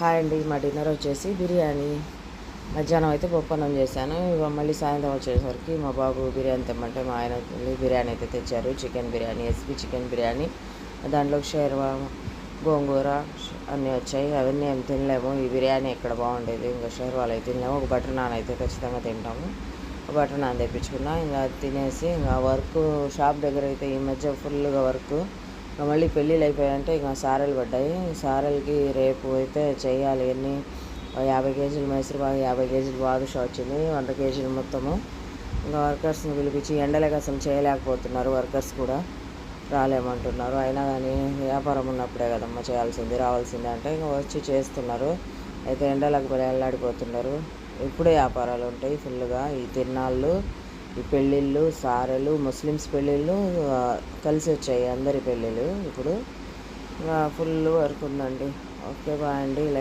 Hi అండి. మా dinner వచ్చేసి బిర్యానీ. మధ్యాహ్నం అయితే పప్పన్నం చేశాను. ఇక మళ్ళీ సాయంత్రం వచ్చేసరికి మా బాబు బిర్యానీ తెమ్మంటే మా ఆయన బిర్యానీ అయితే తెచ్చారు. Chicken biryani, SP chicken biryani. దాంట్లో షేర్వా, గోంగూర అన్నీ వచ్చాయి. అవన్నీ ఏం తినలేము. ఈ బిర్యానీ ఇక్కడ బాగుండేది. ఇంకా షేర్వాలు అయితే తినలేము. ఒక బటర్ నాన్ అయితే ఖచ్చితంగా తింటాము. బటర్ నాన్ తెప్పించుకున్నా. ఇంకా తినేసి ఇంకా వర్క్ షాప్ దగ్గర అయితే ఈ మధ్య ఫుల్గా వర్క్. మళ్ళీ పెళ్ళిళ్ళు అయిపోయాయంటే ఇంకా సారెలు పడ్డాయి. సారెలకి రేపు అయితే చేయాలి. 50 కేజీలు మైసూరుపాకు, 50 కేజీలు బాదుషా వచ్చింది, 100 కేజీలు మొత్తము. ఇంకా వర్కర్స్ని పిలిపించి ఎండలకు అసలు చేయలేకపోతున్నారు. వర్కర్స్ కూడా రాలేమంటున్నారు. అయినా కానీ వ్యాపారం ఉన్నప్పుడే కదమ్మా చేయాల్సింది, రావాల్సిందే అంటే ఇంకా వచ్చి చేస్తున్నారు. అయితే ఎండలకు వెళ్ళాడిపోతున్నారు. ఇప్పుడే వ్యాపారాలు ఉంటాయి ఫుల్గా. ఈ తిరునాళ్ళు, ఈ పెళ్ళిళ్ళు, సారెలు, ముస్లిమ్స్ పెళ్ళిళ్ళు కలిసి వచ్చాయి అందరి పెళ్ళిళ్ళు. ఇప్పుడు ఫుల్ వర్క్ ఉందండి. ఓకే బాయ్ అండి.